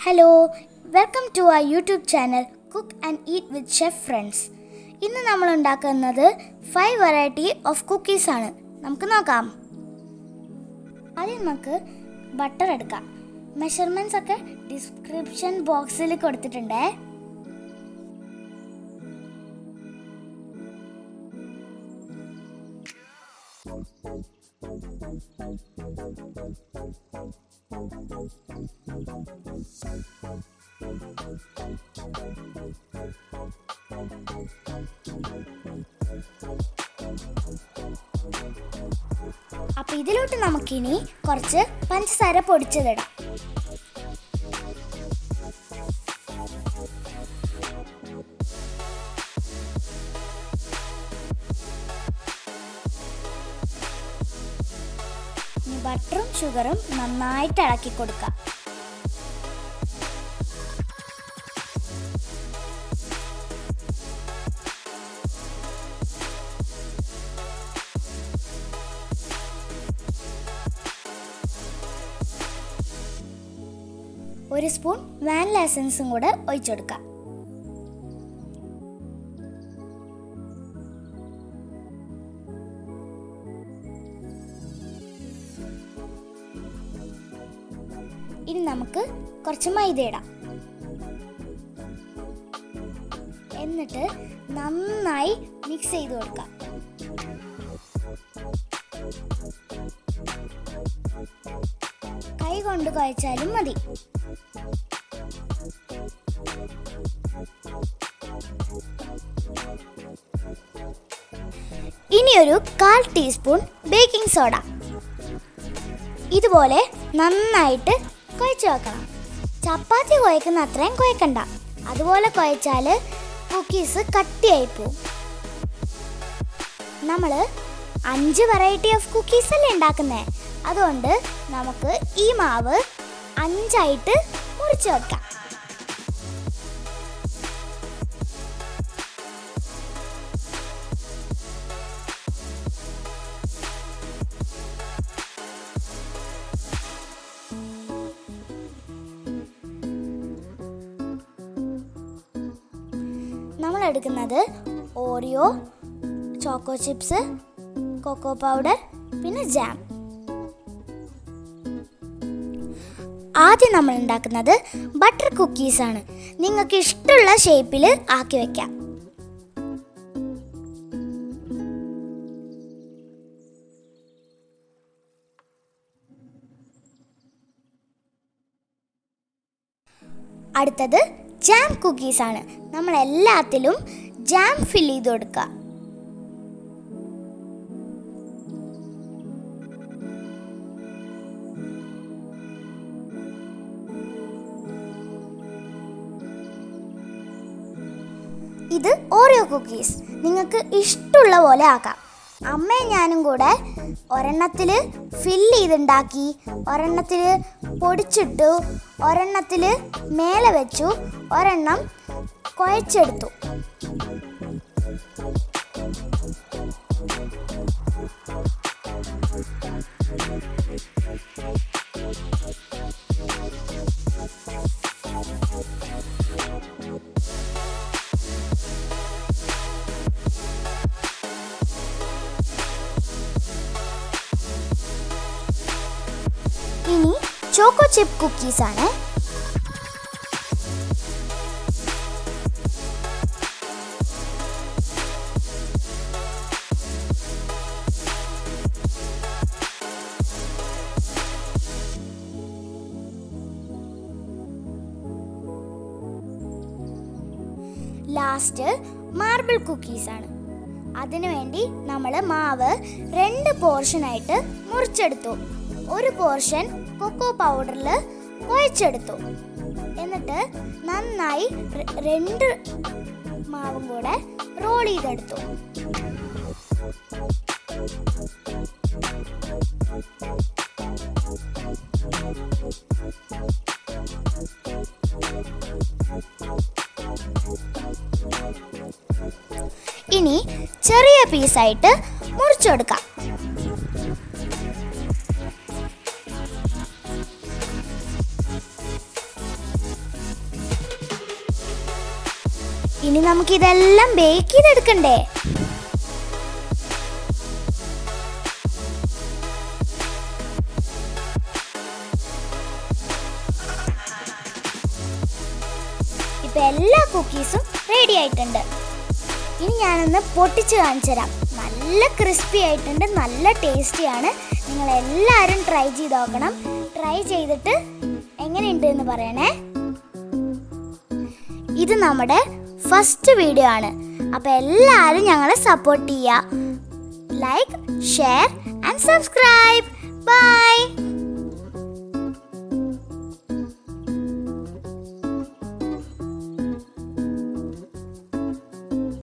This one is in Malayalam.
Hello, welcome to our YouTube channel cook and eat with chef friends. ഇന്ന് നമ്മൾ ഉണ്ടാക്കുന്നത് 5 വെറൈറ്റി ഓഫ് കുക്കീസ് ആണ്. നമുക്ക് നോക്കാം. ആദ്യം നമുക്ക് ബട്ടർ എടുക്കാം. മെഷർമെൻറ്റ്സ് ഒക്കെ ഡിസ്ക്രിപ്ഷൻ ബോക്സിൽ കൊടുത്തിട്ടുണ്ട്. അപ്പോൾ ഇതിലോട്ട് നമുക്കിനി കുറച്ച് പഞ്ചസാര പൊടിച്ചതിടാം. ബട്ടറും ഷുഗറും നന്നായിട്ട് ഇളക്കി കൊടുക്കാം. ഒരു സ്പൂൺ വാനില എസൻസും കൂടെ ഒഴിച്ചെടുക്കാം. ഇനി നമുക്ക് കുറച്ച് മൈദ ഇടാം. എന്നിട്ട് നന്നായി മിക്സ് ചെയ്ത് കൊടുക്കാം. കൈ കൊണ്ട് കുഴച്ചാലും മതി. ഇനി ഒരു 1/4 ടീസ്പൂൺ ബേക്കിംഗ് സോഡ. ഇതുപോലെ നന്നായിട്ട് കുഴച്ച് വെക്കണം. ചപ്പാത്തി കുഴക്കുന്ന അത്രയും കുഴക്കണ്ട. അതുപോലെ കുഴച്ചാൽ കുക്കീസ് കട്ടിയായി പോവും. നമ്മൾ 5 വെറൈറ്റി ഓഫ് കുക്കീസ് അല്ലേ ഉണ്ടാക്കുന്നത്. അതുകൊണ്ട് നമുക്ക് ഈ മാവ് 5 മുറിച്ച് വെക്കാം. നമ്മൾ എടുക്കുന്നത് Oreo, choco chips, cocoa powder, പിന്നെ ജാം. ആദ്യം നമ്മൾ ഉണ്ടാക്കുന്നത് ബട്ടർ കുക്കീസാണ്. നിങ്ങൾക്ക് ഇഷ്ടമുള്ള ഷേപ്പിൽ ആക്കി വയ്ക്കാം. അടുത്തത് ജാം കുക്കീസാണ്. നമ്മൾ എല്ലാത്തിലും ജാം ഫില്ല് ചെയ്ത് കൊടുക്കുക. ഇത് ഓറിയോ കുക്കീസ്. നിങ്ങൾക്ക് ഇഷ്ടമുള്ള പോലെ ആക്കാം. അമ്മയും ഞാനും കൂടെ ഒരെണ്ണത്തിൽ ഫില്ല് ചെയ്തുണ്ടാക്കി, ഒരെണ്ണത്തിൽ പൊടിച്ചിട്ടു, ഒരെണ്ണത്തിൽ മേലെ വെച്ചു, ഒരെണ്ണം കുഴച്ചെടുത്തു. ഇനി ചോക്കോ ചിപ്പ് കുക്കീസാണ്. ലാസ്റ്റ് മാർബിൾ കുക്കീസാണ്. അതിനുവേണ്ടി നമ്മൾ മാവ് 2 പോർഷനായിട്ട് മുറിച്ചെടുത്തു. ഒരു പോർഷൻ കൊക്കോ പൗഡറിൽ കുഴച്ചെടുത്തു. എന്നിട്ട് നന്നായി 2 മാവും കൂടെ റോൾ ചെയ്തെടുത്തു. ഇനി ചെറിയ പീസായിട്ട് മുറിച്ചെടുക്കാം. ഇനി നമുക്കിതെല്ലാം ബേക്ക് ചെയ്തെടുക്കണ്ടേ? ഇപ്പൊ എല്ലാ കുക്കീസും റെഡി ആയിട്ടുണ്ട്. ഇനി ഞാനൊന്ന് പൊട്ടിച്ച് കാണിച്ചു തരാം. നല്ല ക്രിസ്പി ആയിട്ടുണ്ട്, നല്ല ടേസ്റ്റിയാണ്. നിങ്ങൾ എല്ലാവരും ട്രൈ ചെയ്ത് നോക്കണം. ട്രൈ ചെയ്തിട്ട് എങ്ങനെയുണ്ട് എന്ന് പറയണേ. ഇത് നമ്മുടെ ഫസ്റ്റ് വീഡിയോ ആണ്. അപ്പോൾ എല്ലാവരും ഞങ്ങളെ സപ്പോർട്ട് ചെയ്യുക. Like, share and subscribe. By.